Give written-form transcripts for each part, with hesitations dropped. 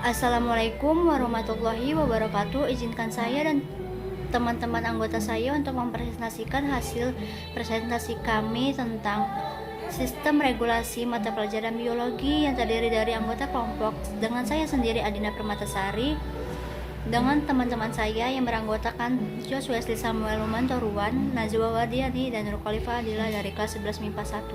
Assalamualaikum warahmatullahi wabarakatuh. Izinkan saya dan teman-teman anggota saya untuk mempresentasikan hasil presentasi kami tentang sistem regulasi mata pelajaran biologi yang terdiri dari anggota kelompok dengan saya sendiri Adina Permatasari, dengan teman-teman saya yang beranggotakan Jos Wesley Samuel Lumantoruan, Najwa Wardiani, dan Nur Khalifah Adila dari kelas 11 MIPA 1.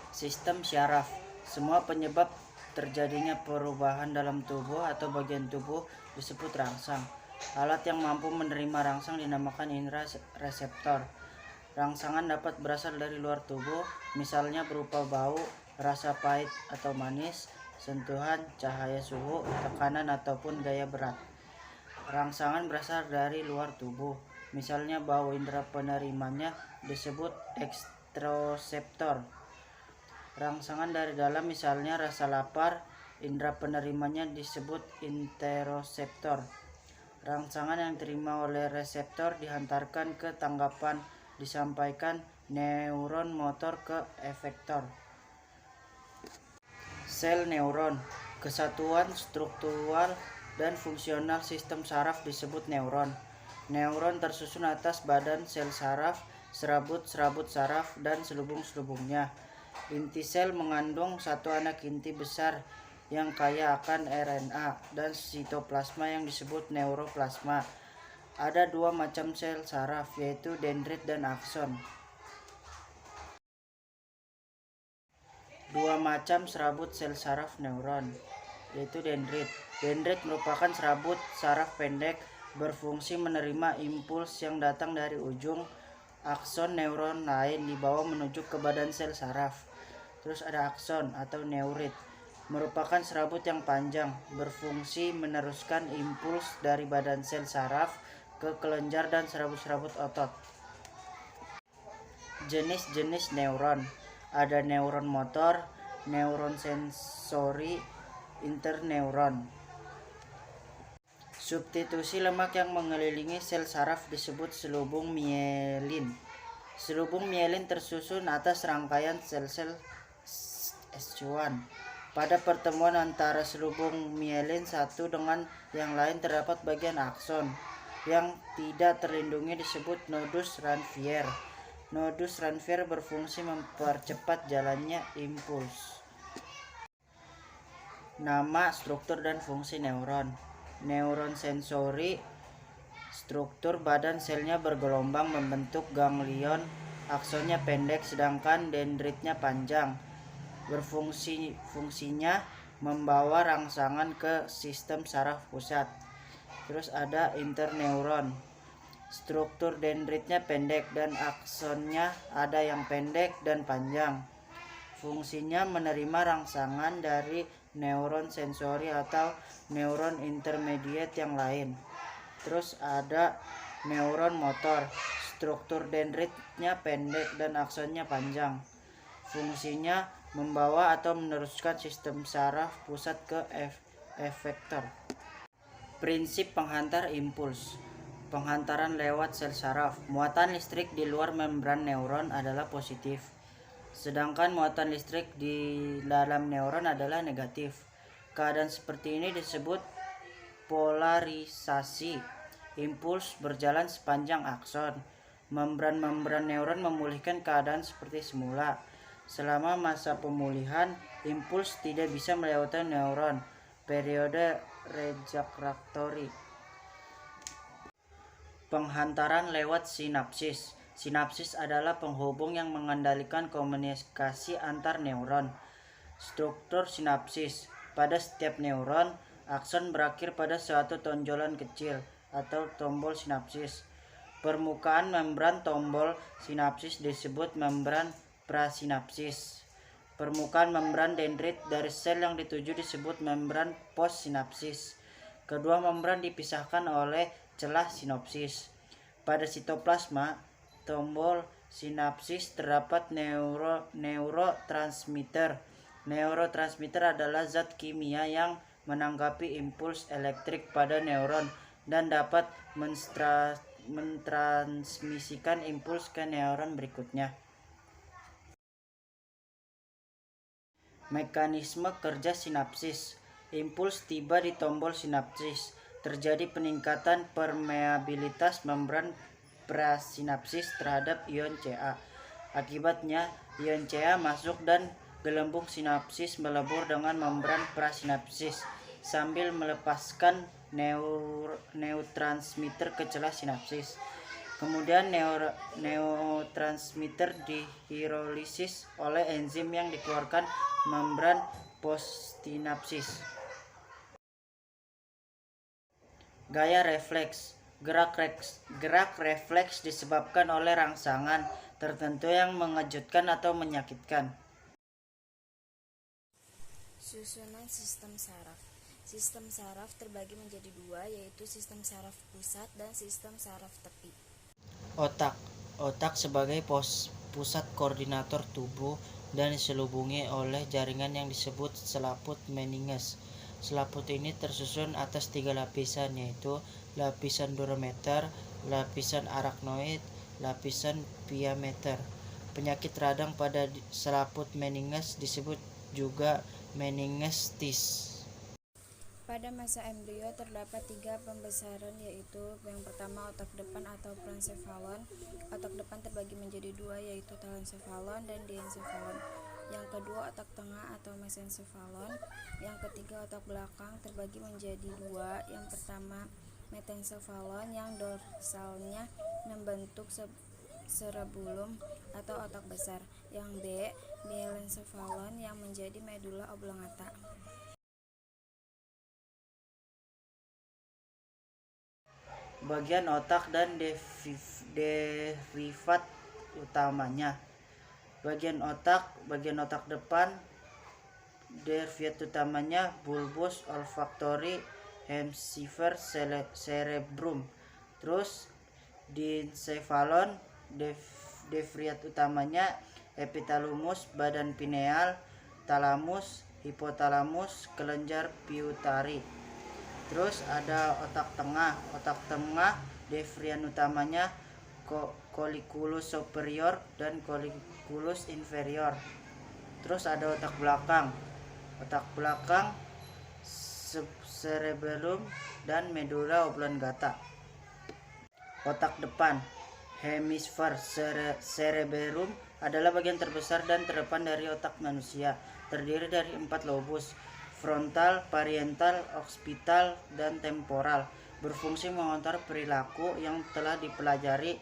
Sistem syaraf. Semua penyebab terjadinya perubahan dalam tubuh atau bagian tubuh disebut rangsang. Alat yang mampu menerima rangsang dinamakan indera reseptor. Rangsangan dapat berasal dari luar tubuh, misalnya berupa bau, rasa pahit atau manis, sentuhan, cahaya suhu, tekanan ataupun gaya berat. Rangsangan berasal dari luar tubuh, misalnya bau, indera penerimanya disebut ekstroseptor. Rangsangan dari dalam, misalnya rasa lapar, indera penerimanya disebut interoseptor. Rangsangan yang diterima oleh reseptor dihantarkan ke tanggapan, disampaikan neuron motor ke efektor. Sel neuron. Kesatuan struktural dan fungsional sistem saraf disebut neuron. Neuron tersusun atas badan sel saraf, serabut-serabut saraf, dan selubung-selubungnya. Inti sel mengandung satu anak inti besar yang kaya akan RNA dan sitoplasma yang disebut neuroplasma. Ada dua macam sel saraf, yaitu dendrit dan akson. Dua macam serabut sel saraf neuron, yaitu dendrit. Dendrit merupakan serabut saraf pendek berfungsi menerima impuls yang datang dari ujung akson neuron lain dibawa menuju ke badan sel saraf. Terus ada akson atau neurit, merupakan serabut yang panjang, berfungsi meneruskan impuls dari badan sel saraf ke kelenjar dan serabut-serabut otot. Jenis-jenis neuron. Ada neuron motor, neuron sensori, interneuron. Substitusi lemak yang mengelilingi sel saraf disebut selubung mielin. Selubung mielin tersusun atas rangkaian sel-sel S1. Pada pertemuan antara selubung mielin satu dengan yang lain terdapat bagian akson yang tidak terlindungi disebut nodus Ranvier. Nodus Ranvier berfungsi mempercepat jalannya impuls. Nama, struktur, dan fungsi neuron. Neuron sensori. Struktur badan selnya bergelombang membentuk ganglion, aksonnya pendek sedangkan dendritnya panjang. Fungsinya membawa rangsangan ke sistem saraf pusat. Terus ada interneuron. Struktur dendritnya pendek dan aksonnya ada yang pendek dan panjang. Fungsinya menerima rangsangan dari neuron sensori atau neuron intermediate yang lain. Terus ada neuron motor. Struktur dendritnya pendek dan aksonnya panjang. Fungsinya membawa atau meneruskan sistem saraf pusat ke efektor. Prinsip penghantar impuls. Penghantaran lewat sel saraf. Muatan listrik di luar membran neuron adalah positif, sedangkan muatan listrik di dalam neuron adalah negatif. Keadaan seperti ini disebut polarisasi. Impuls berjalan sepanjang akson. Membran-membran neuron memulihkan keadaan seperti semula. Selama masa pemulihan, impuls tidak bisa melewati neuron. Periode refraktori. Penghantaran lewat sinapsis. Sinapsis adalah penghubung yang mengendalikan komunikasi antar neuron. Struktur sinapsis. Pada setiap neuron, akson berakhir pada suatu tonjolan kecil atau tombol sinapsis. Permukaan membran tombol sinapsis disebut membran prasinapsis. Permukaan membran dendrit dari sel yang dituju disebut membran postsinapsis. Kedua membran dipisahkan oleh celah sinapsis. Pada sitoplasma tombol sinapsis terdapat neurotransmitter. Neurotransmitter adalah zat kimia yang menanggapi impuls elektrik pada neuron dan dapat mentransmisikan impuls ke neuron berikutnya. Mekanisme kerja sinapsis. Impuls tiba di tombol sinapsis. Terjadi peningkatan permeabilitas membran prasinapsis terhadap ion Ca. Akibatnya, ion Ca masuk dan gelembung sinapsis melebur dengan membran prasinapsis sambil melepaskan neurotransmitter ke celah sinapsis. Kemudian neurotransmitter dihidrolisis oleh enzim yang dikeluarkan membran postsinapsis. Gaya refleks. Gerak refleks disebabkan oleh rangsangan tertentu yang mengejutkan atau menyakitkan. Susunan sistem saraf. Sistem saraf terbagi menjadi dua, yaitu sistem saraf pusat dan sistem saraf tepi. Otak sebagai pusat koordinator tubuh dan diselubungi oleh jaringan yang disebut selaput meninges. Selaput ini tersusun atas 3 lapisan, yaitu lapisan durometer, lapisan arachnoid, lapisan pia meter. Penyakit radang pada selaput meninges disebut juga meningestis. Pada masa embrio terdapat 3 pembesaran, yaitu yang pertama otak depan atau proencephalon. Otak depan terbagi menjadi 2, yaitu telencephalon dan diencephalon. Yang kedua otak tengah atau mesencephalon. Yang ketiga otak belakang terbagi menjadi 2. Yang pertama metencephalon yang dorsalnya membentuk cerebellum atau otak besar. Yang B mielencephalon yang menjadi medula oblongata. Bagian otak dan derivat utamanya. Bagian otak depan, derivat utamanya bulbus olfactory hemisphere cerebrum. Terus diencephalon, derivat utamanya epitalamus badan pineal, talamus, hipotalamus, kelenjar pituitari. Terus ada otak tengah derivat utamanya colliculus superior dan colliculus inferior. Terus ada otak belakang cerebellum dan medulla oblongata. Otak depan hemisfer cerebellum adalah bagian terbesar dan terdepan dari otak manusia, terdiri dari 4 lobus: frontal, parietal, occipital, dan temporal. Berfungsi mengontrol perilaku yang telah dipelajari,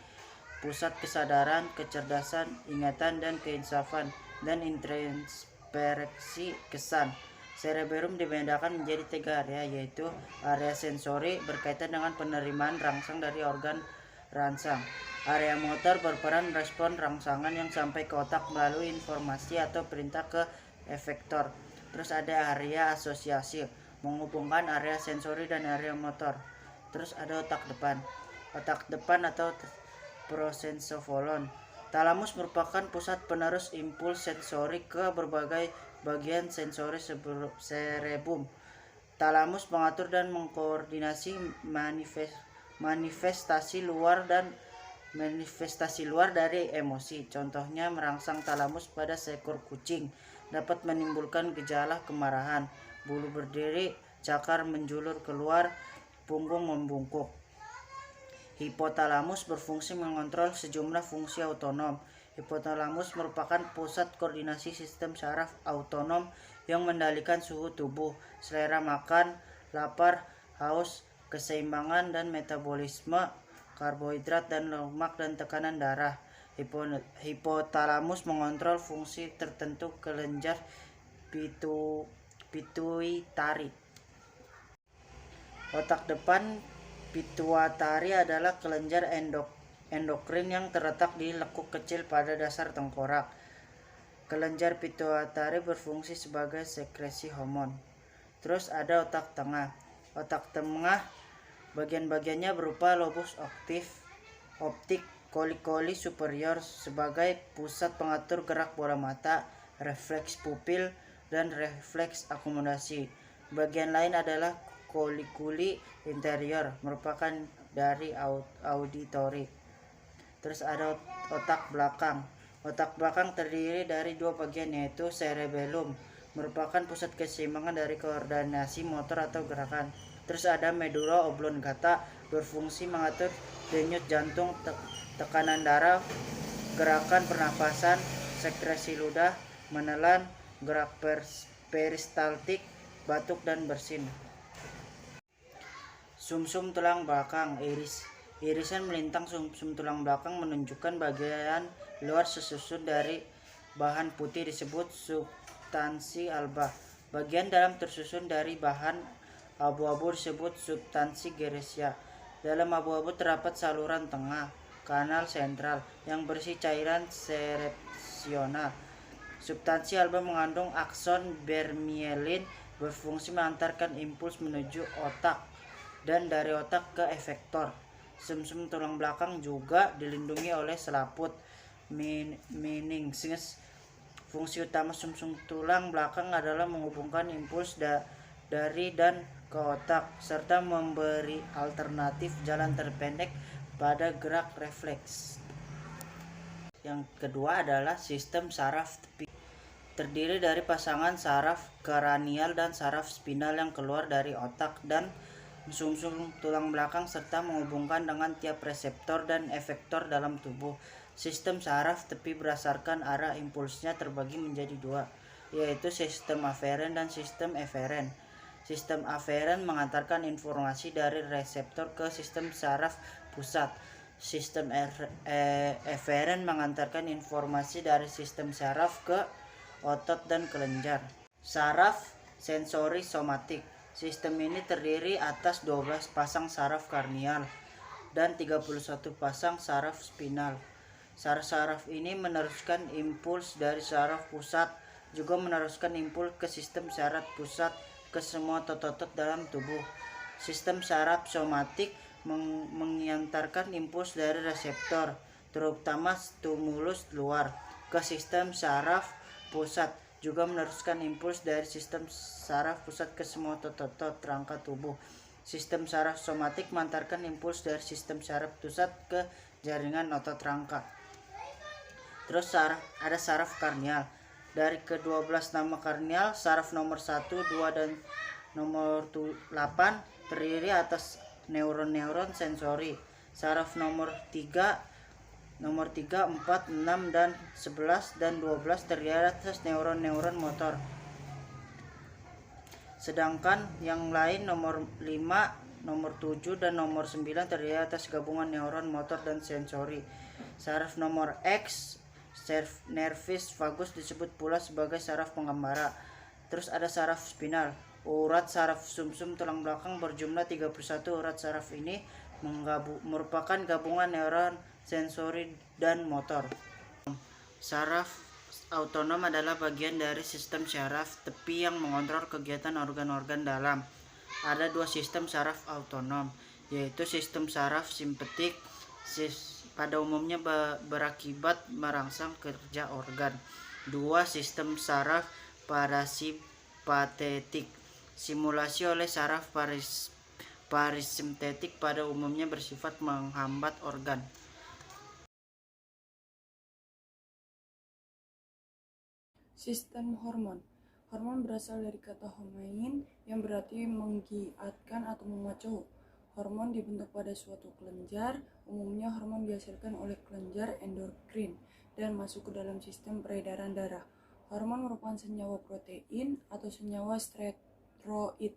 pusat kesadaran, kecerdasan, ingatan, dan keinsafan, dan introspeksi kesan. Cerebellum dibedakan menjadi 3 area, yaitu area sensori berkaitan dengan penerimaan rangsang dari organ rangsang. Area motor berperan merespon rangsangan yang sampai ke otak melalui informasi atau perintah ke efektor. Terus ada area asosiasi menghubungkan area sensori dan area motor. Terus ada otak depan atau prosencephalon. Talamus merupakan pusat penerus impuls sensori ke berbagai bagian sensori cerebrum. Talamus mengatur dan mengkoordinasi manifestasi luar dari emosi. Contohnya merangsang talamus pada seekor kucing dapat menimbulkan gejala kemarahan, bulu berdiri, cakar menjulur keluar, punggung membungkuk. Hipotalamus berfungsi mengontrol sejumlah fungsi otonom. Hipotalamus merupakan pusat koordinasi sistem saraf autonom yang mengendalikan suhu tubuh, selera makan, lapar, haus, keseimbangan dan metabolisme karbohidrat dan lemak dan tekanan darah. Hipotalamus mengontrol fungsi tertentu kelenjar pituitari. Otak depan pituitari adalah kelenjar endokrin yang terletak di lekuk kecil pada dasar tengkorak. Kelenjar pituitari berfungsi sebagai sekresi hormon. Terus ada otak tengah. Otak tengah bagian-bagiannya berupa lobus optik, colliculi superior sebagai pusat pengatur gerak bola mata, refleks pupil, dan refleks akomodasi. Bagian lain adalah colliculi interior, merupakan dari auditori. Terus ada otak belakang. Otak belakang terdiri dari 2 bagian, yaitu cerebellum. merupakan pusat keseimbangan dari koordinasi motor atau gerakan. Terus ada medula oblongata, berfungsi mengatur denyut jantung, tekanan darah, gerakan pernafasan, sekresi ludah, menelan, gerak peristaltik, batuk dan bersin. Sumsum tulang belakang, irisan melintang sumsum tulang belakang menunjukkan bagian luar sesusun dari bahan putih disebut substansi alba. Bagian dalam tersusun dari bahan abu-abu disebut substansi geresia. Dalam abu-abu terdapat saluran tengah, kanal sentral yang berisi cairan serepsional. Substansi alba mengandung akson bermielin, berfungsi mengantarkan impuls menuju otak dan dari otak ke efektor. Sumsum tulang belakang juga dilindungi oleh selaput meninges. Fungsi utama sumsum tulang belakang adalah menghubungkan impuls dari dan ke otak serta memberi alternatif jalan terpendek pada gerak refleks. Yang kedua adalah sistem saraf tepi. Terdiri dari pasangan saraf kranial dan saraf spinal yang keluar dari otak dan sumsum tulang belakang serta menghubungkan dengan tiap reseptor dan efektor dalam tubuh. Sistem saraf tepi berdasarkan arah impulsnya terbagi menjadi dua, yaitu sistem aferen dan sistem eferen. Sistem aferen mengantarkan informasi dari reseptor ke sistem saraf pusat. Sistem eferen mengantarkan informasi dari sistem saraf ke otot dan kelenjar. Saraf sensori somatik. Sistem ini terdiri atas 12 pasang saraf kranial dan 31 pasang saraf spinal. Saraf-saraf ini meneruskan impuls dari saraf pusat, juga meneruskan impuls ke sistem saraf pusat ke semua otot-otot dalam tubuh. Sistem saraf somatik mengantarkan impuls dari reseptor, terutama stimulus luar, ke sistem saraf pusat, juga meneruskan impuls dari sistem saraf pusat ke semua otot-otot rangka tubuh. Sistem saraf somatik mengantarkan impuls dari sistem saraf pusat ke jaringan otot rangka. Terus ada saraf kranial. Dari ke-12 nama kranial, saraf nomor 1, 2, dan nomor 8 terdiri atas neuron-neuron sensori. Saraf nomor 3, 4, 6, dan 11 dan 12 terdiri atas neuron-neuron motor. Sedangkan yang lain nomor 5, nomor 7, dan nomor 9 terdiri atas gabungan neuron motor dan sensori. Saraf nomor X, nervus vagus, disebut pula sebagai saraf penggembara. Terus ada saraf spinal. Urat saraf sumsum tulang belakang berjumlah 31. Urat saraf ini merupakan gabungan neuron sensori dan motor. Saraf autonom adalah bagian dari sistem saraf tepi yang mengontrol kegiatan organ-organ dalam. Ada dua sistem saraf autonom, yaitu sistem saraf simpatik, pada umumnya berakibat merangsang kerja organ. Dua sistem saraf parasimpatetik, simulasi oleh saraf parasimpatetik pada umumnya bersifat menghambat organ. Sistem hormon. Hormon berasal dari kata homein yang berarti menggiatkan atau memacu. Hormon dibentuk pada suatu kelenjar, umumnya hormon dihasilkan oleh kelenjar endokrin dan masuk ke dalam sistem peredaran darah. Hormon merupakan senyawa protein atau senyawa steroid.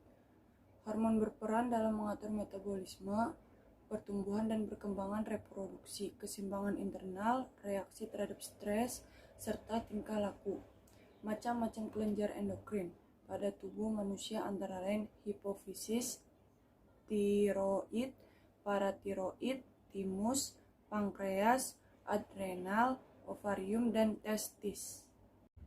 Hormon berperan dalam mengatur metabolisme, pertumbuhan dan perkembangan reproduksi, keseimbangan internal, reaksi terhadap stres, serta tingkah laku. Macam-macam kelenjar endokrin pada tubuh manusia antara lain hipofisis, tiroid, paratiroid, timus, pankreas, adrenal, ovarium, dan testis.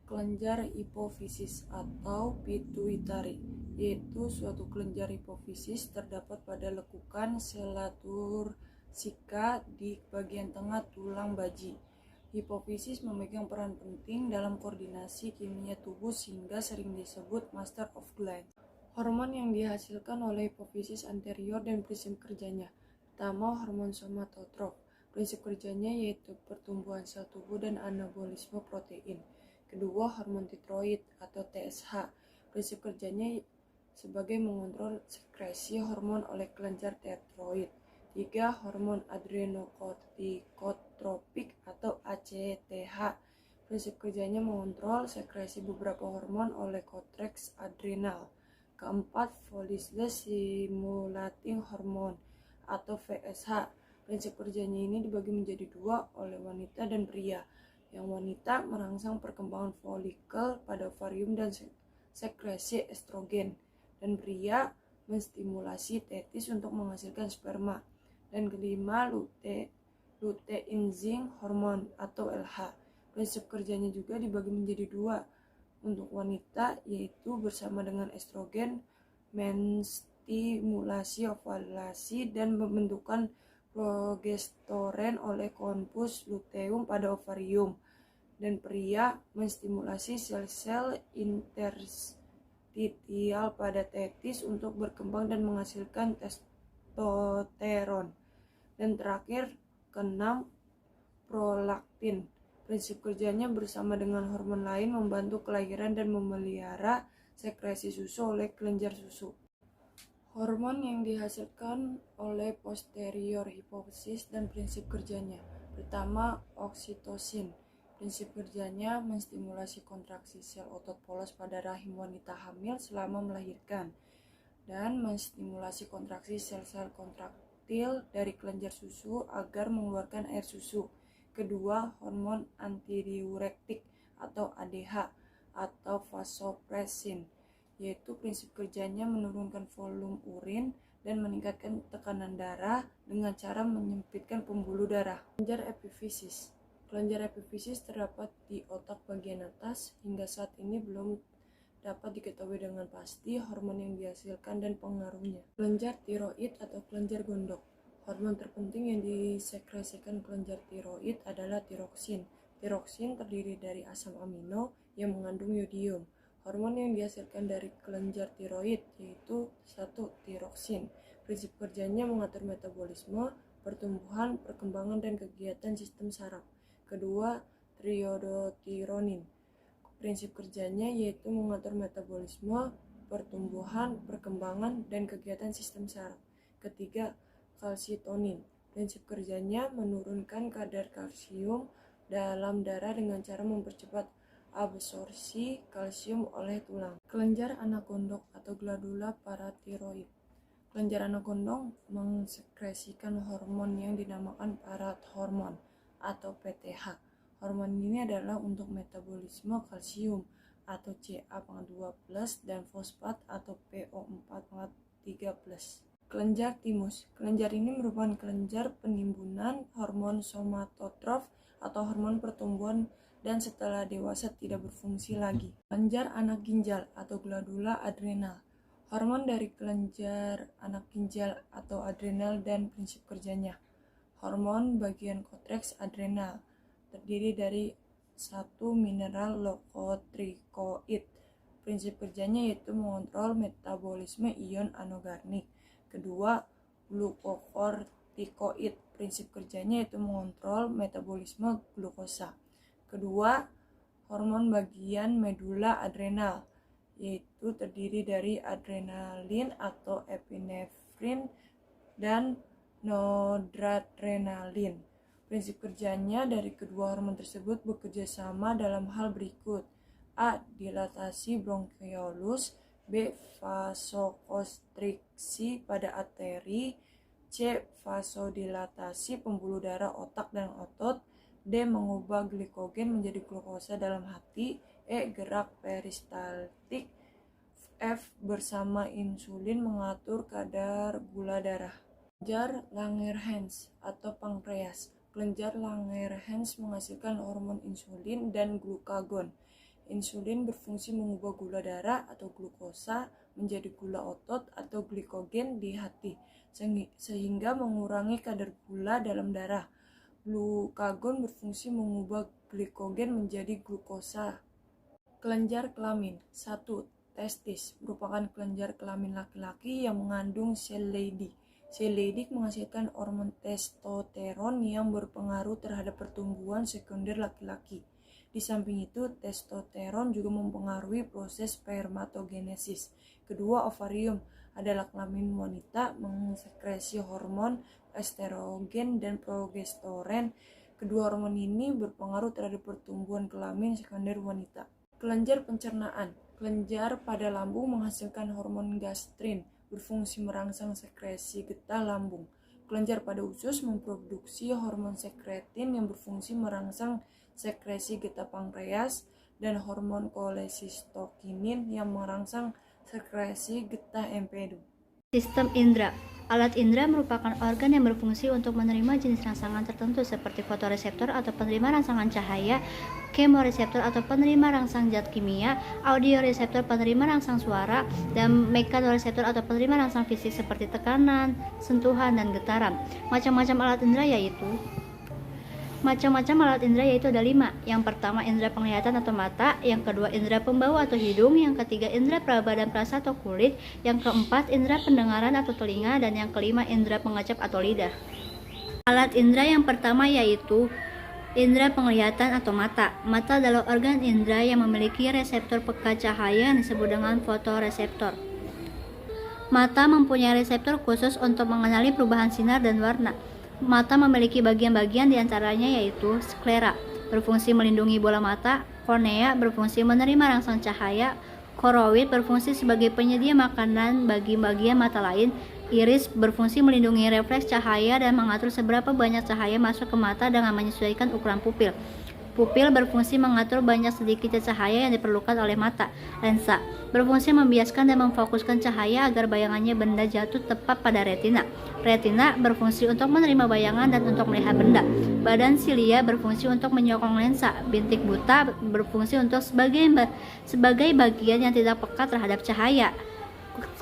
Kelenjar hipofisis atau pituitari, yaitu suatu kelenjar hipofisis terdapat pada lekukan selatursika di bagian tengah tulang baji. Hipofisis memegang peran penting dalam koordinasi kimia tubuh sehingga sering disebut master of gland. Hormon yang dihasilkan oleh hipofisis anterior dan prinsip kerjanya. Pertama, hormon somatotrof. Prinsip kerjanya yaitu pertumbuhan sel tubuh dan anabolisme protein. Kedua, hormon tiroid atau TSH. Prinsip kerjanya sebagai mengontrol sekresi hormon oleh kelenjar tiroid. 3. Hormon adrenokortikotropik atau ACTH. Prinsip kerjanya mengontrol sekresi beberapa hormon oleh korteks adrenal. Keempat, follicle stimulating hormone atau FSH. Prinsip kerjanya ini dibagi menjadi dua oleh wanita dan pria. Yang wanita merangsang perkembangan folikel pada ovarium dan sekresi estrogen, dan pria menstimulasi testis untuk menghasilkan sperma. Dan kelima, luteinizing hormone atau LH. Prinsip kerjanya juga dibagi menjadi dua. Untuk wanita, yaitu bersama dengan estrogen, menstimulasi ovulasi dan pembentukan progesteron oleh korpus luteum pada ovarium. Dan pria menstimulasi sel-sel interstitial pada testis untuk berkembang dan menghasilkan testosteron. Dan terakhir, keenam, prolaktin. Prinsip kerjanya bersama dengan hormon lain membantu kelahiran dan memelihara sekresi susu oleh kelenjar susu. Hormon yang dihasilkan oleh posterior hipofisis dan prinsip kerjanya. Pertama, oksitosin. Prinsip kerjanya menstimulasi kontraksi sel otot polos pada rahim wanita hamil selama melahirkan, dan menstimulasi kontraksi sel-sel kontraktil dari kelenjar susu agar mengeluarkan air susu. Kedua, hormon antidiuretik atau ADH atau vasopressin, yaitu prinsip kerjanya menurunkan volume urin dan meningkatkan tekanan darah dengan cara menyempitkan pembuluh darah. Kelenjar epifisis. Kelenjar epifisis terdapat di otak bagian atas. Hingga saat ini belum dapat diketahui dengan pasti hormon yang dihasilkan dan pengaruhnya. Kelenjar tiroid atau kelenjar gondok. Hormon terpenting yang disekresikan kelenjar tiroid adalah tiroksin. Tiroksin terdiri dari asam amino yang mengandung yodium. Hormon yang dihasilkan dari kelenjar tiroid yaitu 1. Tiroksin. Prinsip kerjanya mengatur metabolisme, pertumbuhan, perkembangan, dan kegiatan sistem saraf. Kedua, triodotironin. Prinsip kerjanya yaitu mengatur metabolisme, pertumbuhan, perkembangan, dan kegiatan sistem saraf. Ketiga, kalsitonin. Prinsip kerjanya menurunkan kadar kalsium dalam darah dengan cara mempercepat absorpsi kalsium oleh tulang. Kelenjar anak gondok atau glandula paratiroid. Kelenjar anak gondok mensekresikan hormon yang dinamakan parathormon atau PTH. Hormon ini adalah untuk metabolisme kalsium atau Ca2+ dan fosfat atau PO4,3+. Kelenjar timus. Kelenjar ini merupakan kelenjar penimbunan hormon somatotrof atau hormon pertumbuhan dan setelah dewasa tidak berfungsi lagi. Kelenjar anak ginjal atau glandula adrenal. Hormon dari kelenjar anak ginjal atau adrenal dan prinsip kerjanya. Hormon bagian korteks adrenal terdiri dari 1. Mineral leukotrieoid. Prinsip kerjanya yaitu mengontrol metabolisme ion anorganik. Kedua, glukokortikoid. Prinsip kerjanya yaitu mengontrol metabolisme glukosa. Kedua, hormon bagian medula adrenal, yaitu terdiri dari adrenalin atau epinefrin dan noradrenalin. Prinsip kerjanya dari kedua hormon tersebut bekerja sama dalam hal berikut. A. Dilatasi bronkiolus. B. Vasokonstriksi pada arteri. C. Vasodilatasi pembuluh darah otak dan otot. D. Mengubah glikogen menjadi glukosa dalam hati. E. Gerak peristaltik. F. Bersama insulin mengatur kadar gula darah. Kelenjar Langerhans atau pankreas. Kelenjar Langerhans menghasilkan hormon insulin dan glukagon. Insulin berfungsi mengubah gula darah atau glukosa menjadi gula otot atau glikogen di hati, sehingga mengurangi kadar gula dalam darah. Glukagon berfungsi mengubah glikogen menjadi glukosa. Kelenjar kelamin. 1. Testis merupakan kelenjar kelamin laki-laki yang mengandung sel Leydig. Sel Leydig menghasilkan hormon testosteron yang berpengaruh terhadap pertumbuhan sekunder laki-laki. Di samping itu, testosteron juga mempengaruhi proses spermatogenesis. Kedua, ovarium adalah kelamin wanita, mensekresi hormon estrogen dan progesteron. Kedua hormon ini berpengaruh terhadap pertumbuhan kelamin sekunder wanita. Kelenjar pencernaan. Kelenjar pada lambung menghasilkan hormon gastrin, berfungsi merangsang sekresi getah lambung. Kelenjar pada usus memproduksi hormon sekretin yang berfungsi merangsang sekresi getah pankreas, dan hormon kolesistokinin yang merangsang sekresi getah empedu. Sistem indera. Alat indera merupakan organ yang berfungsi untuk menerima jenis rangsangan tertentu seperti fotoreseptor atau penerima rangsangan cahaya, kemoreseptor atau penerima rangsang zat kimia, audioreseptor penerima rangsang suara, dan mekanoreseptor atau penerima rangsang fisik seperti tekanan, sentuhan, dan getaran. Macam-macam alat indera yaitu ada 5. Yang pertama indera penglihatan atau mata, yang kedua indera pembau atau hidung, yang ketiga indera peraba dan perasa atau kulit, yang keempat indera pendengaran atau telinga, dan yang kelima indera pengecap atau lidah. Alat indera yang pertama yaitu indera penglihatan atau mata. Mata adalah organ indera yang memiliki reseptor pekat cahaya yang disebut dengan fotoreseptor. Mata mempunyai reseptor khusus untuk mengenali perubahan sinar dan warna. Mata memiliki bagian-bagian diantaranya yaitu sklera, berfungsi melindungi bola mata, kornea, berfungsi menerima rangsang cahaya, koroid, berfungsi sebagai penyedia makanan bagi bagian mata lain, iris, berfungsi melindungi refleks cahaya dan mengatur seberapa banyak cahaya masuk ke mata dengan menyesuaikan ukuran pupil. Pupil berfungsi mengatur banyak sedikitnya cahaya yang diperlukan oleh mata. Lensa berfungsi membiaskan dan memfokuskan cahaya agar bayangannya benda jatuh tepat pada retina. Retina berfungsi untuk menerima bayangan dan untuk melihat benda. Badan silia berfungsi untuk menyokong lensa. Bintik buta berfungsi untuk sebagai bagian yang tidak peka terhadap cahaya.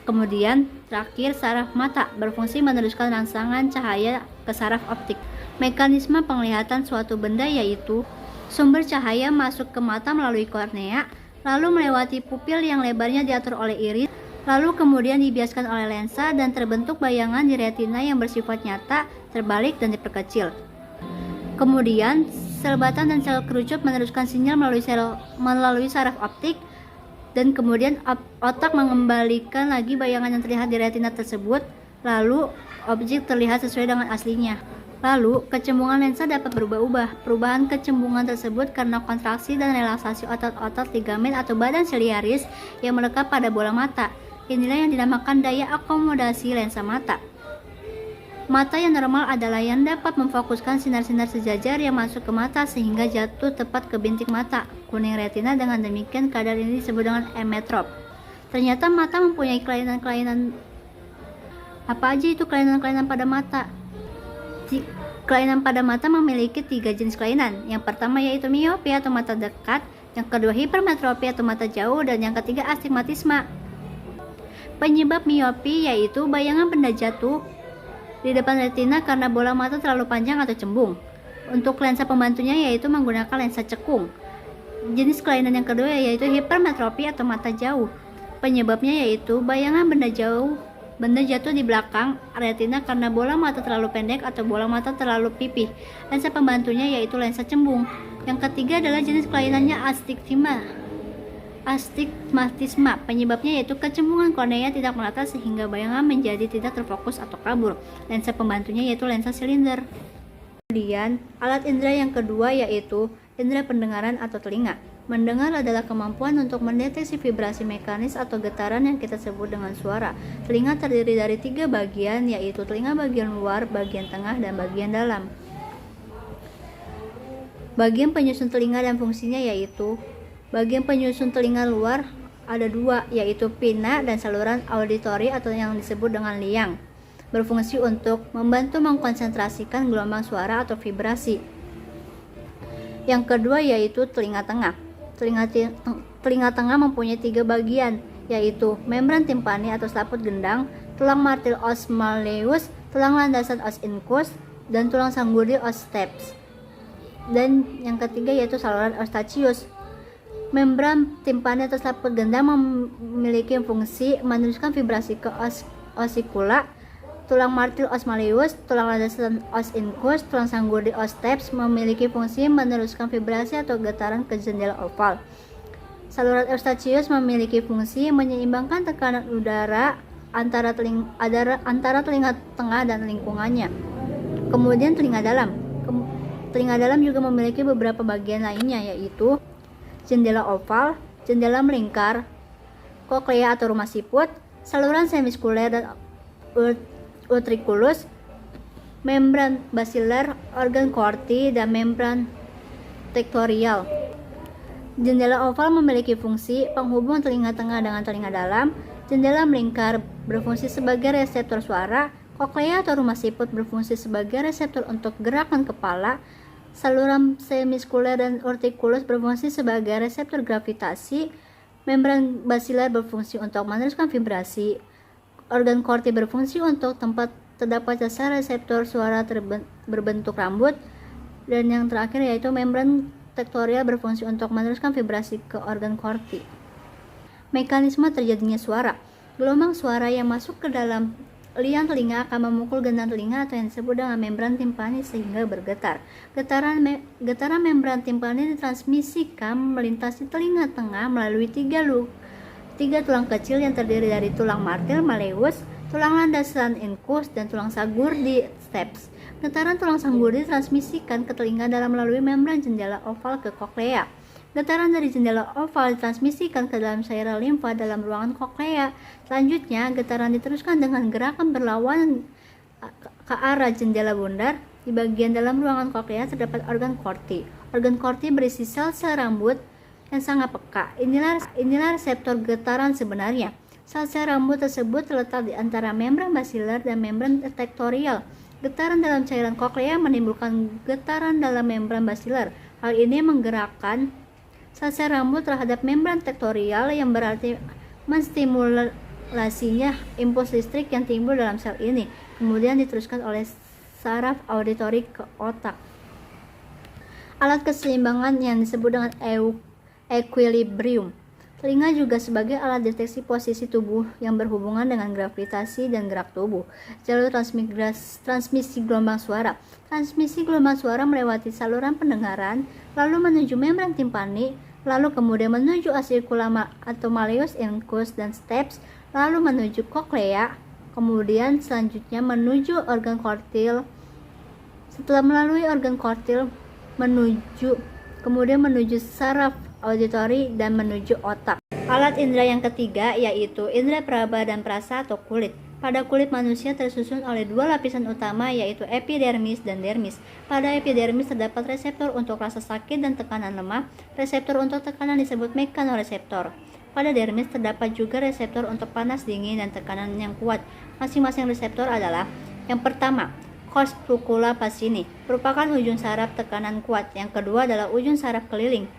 Kemudian terakhir saraf mata berfungsi meneruskan rangsangan cahaya ke saraf optik. Mekanisme penglihatan suatu benda yaitu sumber cahaya masuk ke mata melalui kornea, lalu melewati pupil yang lebarnya diatur oleh iris, lalu kemudian dibiaskan oleh lensa dan terbentuk bayangan di retina yang bersifat nyata, terbalik, dan diperkecil. Kemudian, sel batang dan sel kerucut meneruskan sinyal melalui saraf optik, dan kemudian otak mengembalikan lagi bayangan yang terlihat di retina tersebut, lalu objek terlihat sesuai dengan aslinya. Lalu, kecembungan lensa dapat berubah-ubah. Perubahan kecembungan tersebut karena kontraksi dan relaksasi otot-otot ligamen atau badan siliaris yang melekat pada bola mata. Inilah yang dinamakan daya akomodasi lensa mata. Mata yang normal adalah yang dapat memfokuskan sinar-sinar sejajar yang masuk ke mata sehingga jatuh tepat ke bintik mata, kuning retina. Dengan demikian, kadar ini disebut dengan emetrop. Ternyata mata mempunyai kelainan-kelainan. Apa aja itu kelainan-kelainan pada mata? Kelainan pada mata memiliki 3 jenis kelainan. Yang pertama yaitu miopi atau mata dekat, yang kedua hipermetropi atau mata jauh, dan yang ketiga astigmatisme. Penyebab miopi yaitu bayangan benda jatuh di depan retina karena bola mata terlalu panjang atau cembung. Untuk lensa pembantunya yaitu menggunakan lensa cekung. Jenis kelainan yang kedua yaitu hipermetropi atau mata jauh. Penyebabnya yaitu bayangan benda jatuh di belakang retina karena bola mata terlalu pendek atau bola mata terlalu pipih. Lensa pembantunya yaitu lensa cembung. Yang ketiga adalah jenis kelainannya astigmatisme. Penyebabnya yaitu kecembungan kornea tidak merata sehingga bayangan menjadi tidak terfokus atau kabur. Lensa pembantunya yaitu lensa silinder. Kemudian, alat indera yang kedua yaitu indera pendengaran atau telinga. Mendengar adalah kemampuan untuk mendeteksi vibrasi mekanis atau getaran yang kita sebut dengan suara. Telinga terdiri dari 3 bagian, yaitu telinga bagian luar, bagian tengah, dan bagian dalam. Bagian penyusun telinga dan fungsinya yaitu bagian penyusun telinga luar ada 2, yaitu pinna dan saluran auditori atau yang disebut dengan liang. Berfungsi untuk membantu mengkonsentrasikan gelombang suara atau vibrasi. Yang kedua yaitu telinga tengah. Telinga tengah mempunyai 3 bagian, yaitu membran timpani atau selaput gendang, tulang martil os malleus, tulang landasan os incus, dan tulang sanggurdi os stapes. Dan yang ketiga yaitu saluran eustachius. Membran timpani atau selaput gendang memiliki fungsi meneruskan vibrasi ke osikula Tulang martil os malleus, tulang landasan os incus, tulang sanggurdi os stapes memiliki fungsi meneruskan vibrasi atau getaran ke jendela oval. Saluran eustachius memiliki fungsi menyeimbangkan tekanan udara antara telinga tengah dan lingkungannya. Kemudian telinga dalam. Telinga dalam juga memiliki beberapa bagian lainnya, yaitu jendela oval, jendela melingkar, koklea atau rumah siput, saluran semiskuler dan utriculus, membran basilar, organ corti, dan membran tektorial. Jendela oval memiliki fungsi penghubung telinga tengah dengan telinga dalam. Jendela melingkar berfungsi sebagai reseptor suara. Koklea atau rumah siput berfungsi sebagai reseptor untuk gerakan kepala. Saluran semiskuler dan utriculus berfungsi sebagai reseptor gravitasi. Membran basilar berfungsi untuk meneruskan vibrasi. Organ corti berfungsi untuk tempat terdapat dasar reseptor suara berbentuk rambut. Dan yang terakhir yaitu membran tektorial berfungsi untuk meneruskan vibrasi ke organ corti. Mekanisme terjadinya suara. Gelombang suara yang masuk ke dalam liang telinga akan memukul gendang telinga atau yang disebut dengan membran timpani sehingga bergetar. Getaran membran timpani ditransmisikan melintasi telinga tengah melalui tiga tulang kecil yang terdiri dari tulang martil malleus, tulang landasan incus, dan tulang sanggurdi stapes. Getaran tulang sanggurdi ditransmisikan ke telinga dalam melalui membran jendela oval ke koklea. Getaran dari jendela oval ditransmisikan ke dalam cairan limfa dalam ruangan koklea. Selanjutnya, getaran diteruskan dengan gerakan berlawanan ke arah jendela bundar. Di bagian dalam ruangan koklea terdapat organ corti. Organ corti berisi sel-sel rambut yang sangat peka. Inilah reseptor getaran sebenarnya. Sel-sel rambut tersebut terletak di antara membran basilar dan membran tektorial. Getaran dalam cairan koklea menimbulkan getaran dalam membran basilar. Hal ini menggerakkan sel-sel rambut terhadap membran tektorial yang berarti menstimulasinya impuls listrik yang timbul dalam sel ini. Kemudian diteruskan oleh saraf auditori ke otak. Alat keseimbangan yang disebut dengan equilibrium. Telinga juga sebagai alat deteksi posisi tubuh yang berhubungan dengan gravitasi dan gerak tubuh. Jalur transmisi gelombang suara. Transmisi gelombang suara melewati saluran pendengaran, lalu menuju membran timpani, lalu kemudian menuju auricula atau malleus incus dan stapes, lalu menuju koklea, kemudian selanjutnya menuju organ kortil. Setelah melalui organ kortil, kemudian menuju saraf auditori dan menuju otak. Alat indera yang ketiga yaitu indera peraba dan perasa atau kulit. Pada kulit manusia tersusun oleh dua lapisan utama yaitu epidermis dan dermis. Pada epidermis terdapat reseptor untuk rasa sakit dan tekanan lemah. Reseptor untuk tekanan disebut mekanoreseptor. Pada dermis terdapat juga reseptor untuk panas dingin dan tekanan yang kuat. Masing-masing reseptor adalah: yang pertama, corpuscula pacini, merupakan ujung saraf tekanan kuat. Yang kedua adalah ujung saraf keliling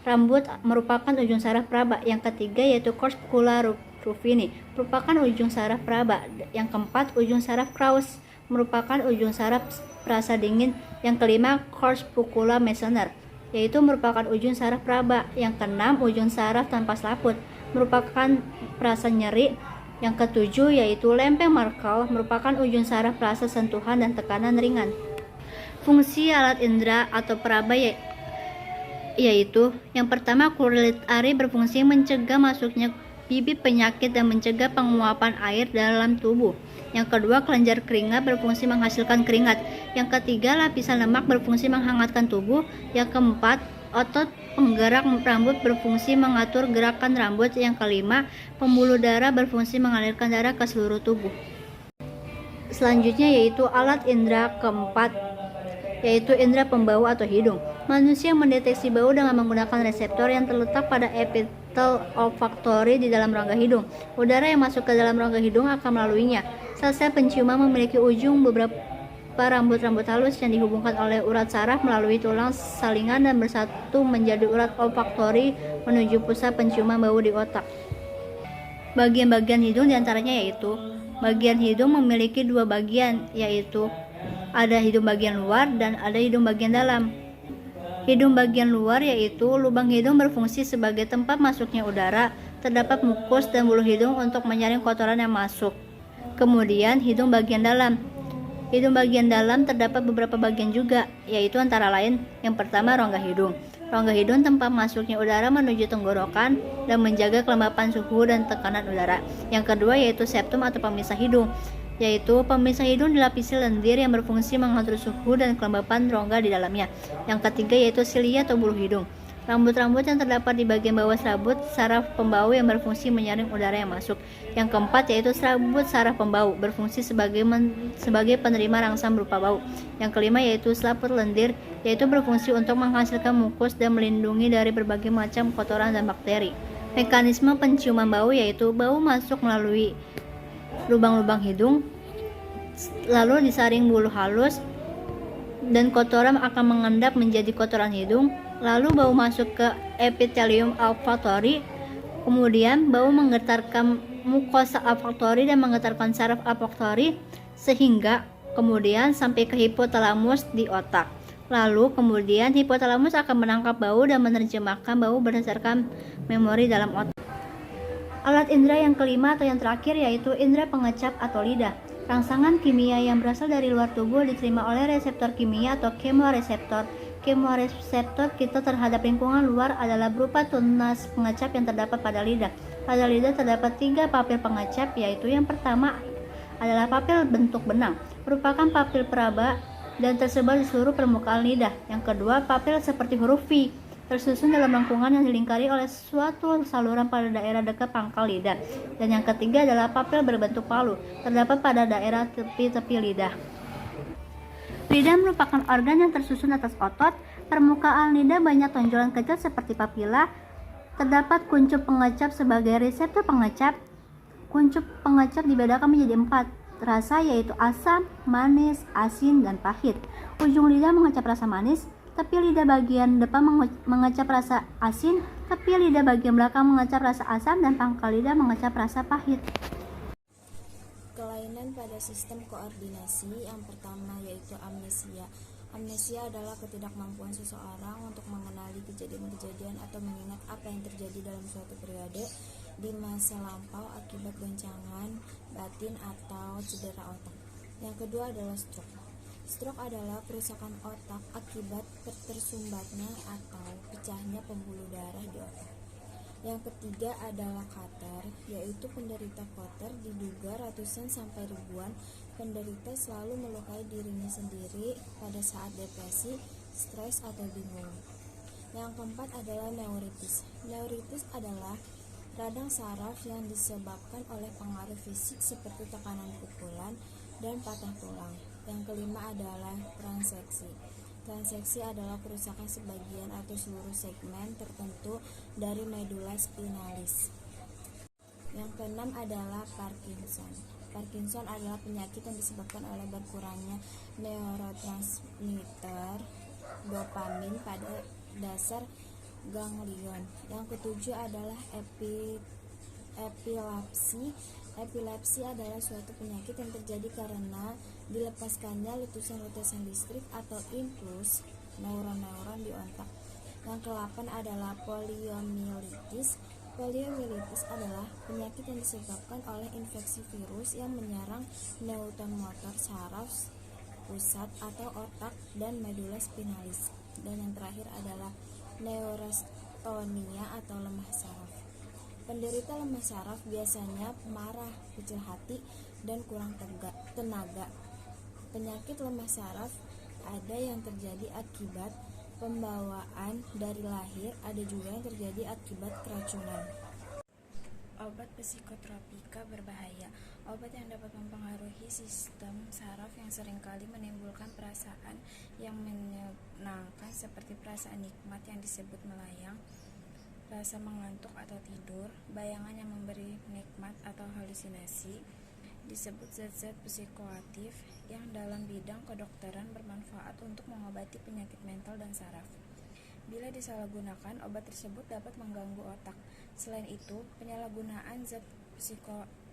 rambut, merupakan ujung saraf peraba. Yang ketiga yaitu corpuscula ruffini, merupakan ujung saraf peraba. Yang keempat, ujung saraf Krauss, merupakan ujung saraf perasa dingin. Yang kelima, corpuscula mesoner, yaitu merupakan ujung saraf peraba. Yang keenam, ujung saraf tanpa selaput, merupakan perasa nyeri. Yang ketujuh yaitu lempeng Merkel, merupakan ujung saraf perasa sentuhan dan tekanan ringan. Fungsi alat indera atau peraba yaitu: yang pertama, kulit ari berfungsi mencegah masuknya bibit penyakit dan mencegah penguapan air dalam tubuh. Yang kedua, kelenjar keringat berfungsi menghasilkan keringat. Yang ketiga, lapisan lemak berfungsi menghangatkan tubuh. Yang keempat, otot penggerak rambut berfungsi mengatur gerakan rambut. Yang kelima, pembuluh darah berfungsi mengalirkan darah ke seluruh tubuh. Selanjutnya yaitu alat indera keempat, yaitu indera pembau atau hidung. Manusia mendeteksi bau dengan menggunakan reseptor yang terletak pada epitel olfaktori di dalam rongga hidung. Udara yang masuk ke dalam rongga hidung akan melaluinya. Sel-sel penciuman memiliki ujung beberapa rambut-rambut halus yang dihubungkan oleh urat saraf melalui tulang salingan dan bersatu menjadi urat olfaktori menuju pusat penciuman bau di otak. Bagian-bagian hidung diantaranya yaitu: bagian hidung memiliki dua bagian, yaitu ada hidung bagian luar dan ada hidung bagian dalam. Hidung bagian luar yaitu lubang hidung berfungsi sebagai tempat masuknya udara. Terdapat mukus dan bulu hidung untuk menyaring kotoran yang masuk. Kemudian hidung bagian dalam. Hidung bagian dalam terdapat beberapa bagian juga, yaitu antara lain yang pertama rongga hidung. Rongga hidung tempat masuknya udara menuju tenggorokan dan menjaga kelembapan suhu dan tekanan udara. Yang kedua yaitu septum atau pemisah hidung, yaitu pemisah hidung dilapisi lendir yang berfungsi mengatur suhu dan kelembapan rongga di dalamnya. Yang ketiga yaitu silia atau bulu hidung. Rambut-rambut yang terdapat di bagian bawah serabut saraf pembau yang berfungsi menyaring udara yang masuk. Yang keempat yaitu serabut saraf pembau, berfungsi sebagai penerima rangsang berupa bau. Yang kelima yaitu selaput lendir, yaitu berfungsi untuk menghasilkan mukus dan melindungi dari berbagai macam kotoran dan bakteri. Mekanisme penciuman bau yaitu bau masuk melalui lubang-lubang hidung, lalu disaring bulu halus, dan kotoran akan mengendap menjadi kotoran hidung. Lalu bau masuk ke epithelium olfaktori, kemudian bau menggetarkan mukosa olfaktori dan menggetarkan saraf olfaktori, sehingga kemudian sampai ke hipotalamus di otak. Lalu kemudian hipotalamus akan menangkap bau dan menerjemahkan bau berdasarkan memori dalam otak. Alat indera yang kelima atau yang terakhir yaitu indera pengecap atau lidah. Rangsangan kimia yang berasal dari luar tubuh diterima oleh reseptor kimia atau kemoreseptor. Kemoreseptor kita terhadap lingkungan luar adalah berupa tunas pengecap yang terdapat pada lidah. Pada lidah terdapat 3 papil pengecap, yaitu yang pertama adalah papil bentuk benang, merupakan papil peraba dan tersebar di seluruh permukaan lidah. Yang kedua, papil seperti huruf V, tersusun dalam lengkungan yang dilingkari oleh suatu saluran pada daerah dekat pangkal lidah. Dan yang ketiga adalah papil berbentuk palu, terdapat pada daerah tepi-tepi lidah. Lidah merupakan organ yang tersusun atas otot. Permukaan lidah banyak tonjolan kecil seperti papila. Terdapat kuncup pengecap sebagai reseptor pengecap. Kuncup pengecap dibedakan menjadi 4 rasa, yaitu asam, manis, asin, dan pahit. Ujung lidah mengecap rasa manis, tapi lidah bagian depan mengecap rasa asin, tapi lidah bagian belakang mengecap rasa asam, dan pangkal lidah mengecap rasa pahit. Kelainan pada sistem koordinasi yang pertama yaitu amnesia. Amnesia adalah ketidakmampuan seseorang untuk mengenali kejadian-kejadian atau mengingat apa yang terjadi dalam suatu periode di masa lampau akibat goncangan batin atau cedera otak. Yang kedua adalah stroke. Stroke adalah kerusakan otak akibat tersumbatnya atau pecahnya pembuluh darah di otak. Yang ketiga adalah catar, yaitu penderita catar diduga ratusan sampai ribuan penderita selalu melukai dirinya sendiri pada saat depresi, stres, atau bingung. Yang keempat adalah neuritis. Neuritis adalah radang saraf yang disebabkan oleh pengaruh fisik seperti tekanan pukulan dan patah tulang. Yang kelima adalah transeksi. Transeksi adalah kerusakan sebagian atau seluruh segmen tertentu dari medula spinalis. Yang keenam adalah Parkinson. Parkinson adalah penyakit yang disebabkan oleh berkurangnya neurotransmitter dopamin pada dasar ganglion. Yang ketujuh adalah epilepsi. Epilepsi adalah suatu penyakit yang terjadi karena dilepaskannya letusan-letusan listrik atau impuls neuron-neuron di otak. Yang ke-8 adalah poliomyelitis. Poliomyelitis adalah penyakit yang disebabkan oleh infeksi virus yang menyerang neuron motor saraf pusat atau otak dan medula spinalis. Dan yang terakhir adalah neurastenia atau lemah saraf. Penderita lemah saraf biasanya marah, kecil hati, dan kurang tenaga. Penyakit lemah saraf ada yang terjadi akibat pembawaan dari lahir, ada juga yang terjadi akibat keracunan. Obat psikotropika berbahaya. Obat yang dapat mempengaruhi sistem saraf yang seringkali menimbulkan perasaan yang menyenangkan seperti perasaan nikmat yang disebut melayang, rasa mengantuk atau tidur, bayangan yang memberi nikmat atau halusinasi, disebut zat-zat psikoaktif yang dalam bidang kedokteran bermanfaat untuk mengobati penyakit mental dan saraf. Bila disalahgunakan, obat tersebut dapat mengganggu otak. Selain itu, penyalahgunaan zat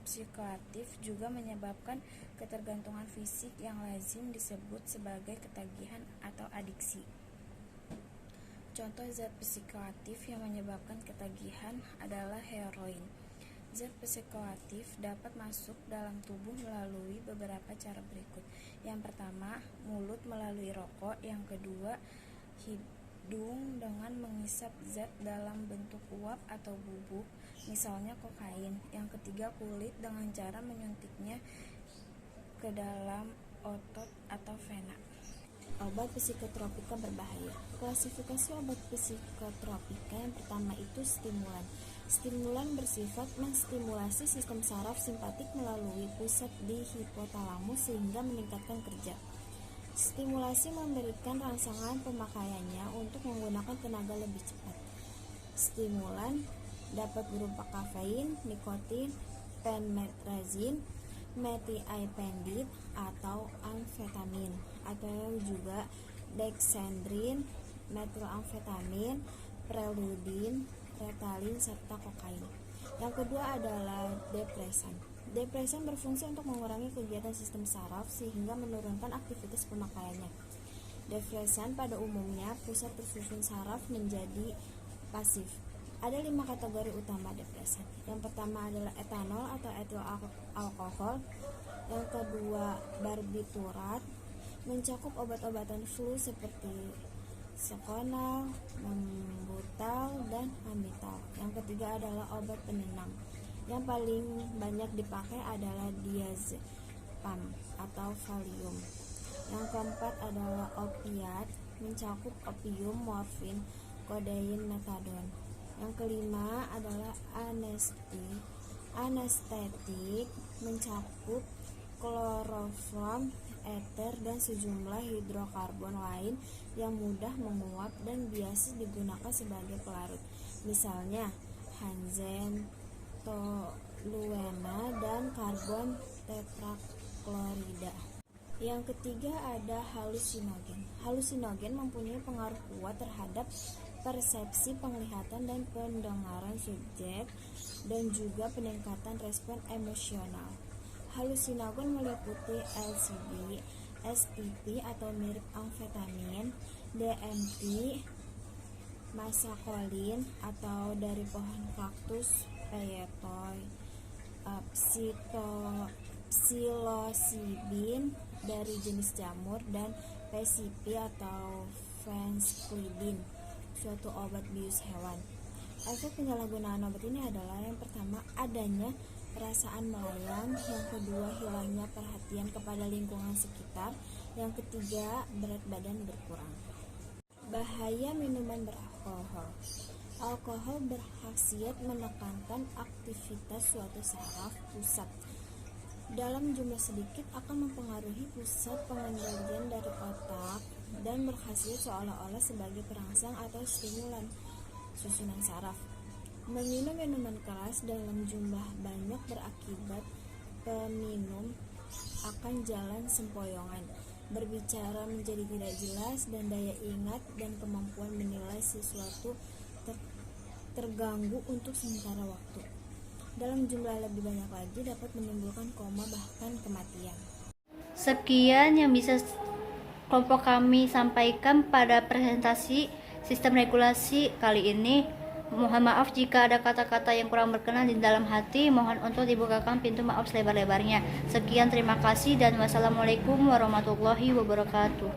psikoaktif juga menyebabkan ketergantungan fisik yang lazim disebut sebagai ketagihan atau adiksi. Contoh zat psikoaktif yang menyebabkan ketagihan adalah heroin. Zat psikoaktif dapat masuk dalam tubuh melalui beberapa cara berikut. Yang pertama, mulut melalui rokok. Yang kedua, hidung dengan mengisap zat dalam bentuk uap atau bubuk, misalnya kokain. Yang ketiga, kulit dengan cara menyuntiknya ke dalam otot atau vena. Obat psikotropika berbahaya. Klasifikasi obat psikotropika yang pertama itu stimulan. Stimulan bersifat menstimulasi sistem saraf simpatik melalui pusat di hipotalamus sehingga meningkatkan kerja. Stimulasi memberikan rangsangan pemakaiannya untuk menggunakan tenaga lebih cepat. Stimulan dapat berupa kafein, nikotin, penmetrazin, methylphenidate atau amfetamin, atau juga dexedrine, metylamfetamin, preludin, Ritalin, serta kokain. Yang kedua adalah depresan. Depresan berfungsi untuk mengurangi kegiatan sistem saraf sehingga menurunkan aktivitas pemakaiannya. Depresan pada umumnya pusat tersusun saraf menjadi pasif. Ada 5 kategori utama depresan. Yang pertama adalah etanol atau etil alkohol. Yang kedua barbiturat, mencakup obat-obatan flu seperti Seconal, Membutal, dan Amital. Yang ketiga adalah obat penenang. Yang paling banyak dipakai adalah diazepam atau Valium. Yang keempat adalah opiat, mencakup opium, morfin, kodein, metadon. Yang kelima adalah anestetik, mencakup kloroform, eter, dan sejumlah hidrokarbon lain yang mudah menguap dan biasa digunakan sebagai pelarut, misalnya hanzen, toluena, dan karbon tetraklorida. Yang ketiga ada halusinogen. Halusinogen mempunyai pengaruh kuat terhadap persepsi penglihatan dan pendengaran subjek dan juga peningkatan respon emosional. Halusinogen meliputi LSD, SPP atau mirip amfetamin, DMT, masakolin atau dari pohon kaktus, peyetoy, psilocybin dari jenis jamur, dan PCP atau vancomycin, suatu obat bius hewan. Efek penyalahgunaan obat ini adalah yang pertama adanya perasaan melayang, yang kedua hilangnya perhatian kepada lingkungan sekitar, yang ketiga berat badan berkurang. Bahaya minuman beralkohol. Alkohol berkhasiat menekankan aktivitas suatu saraf pusat. Dalam jumlah sedikit akan mempengaruhi pusat pengendalian dari otak dan berkhasiat seolah-olah sebagai perangsang atau stimulan susunan saraf. Meminum minuman keras dalam jumlah banyak berakibat peminum akan jalan sempoyongan, berbicara menjadi tidak jelas, dan daya ingat dan kemampuan menilai sesuatu terganggu untuk sementara waktu. Dalam jumlah lebih banyak lagi dapat menimbulkan koma bahkan kematian. Sekian yang bisa kelompok kami sampaikan pada presentasi sistem regulasi kali ini. Mohon maaf jika ada kata-kata yang kurang berkenan di dalam hati. Mohon untuk dibukakan pintu maaf selebar-lebarnya. Sekian, terima kasih, dan wassalamualaikum warahmatullahi wabarakatuh.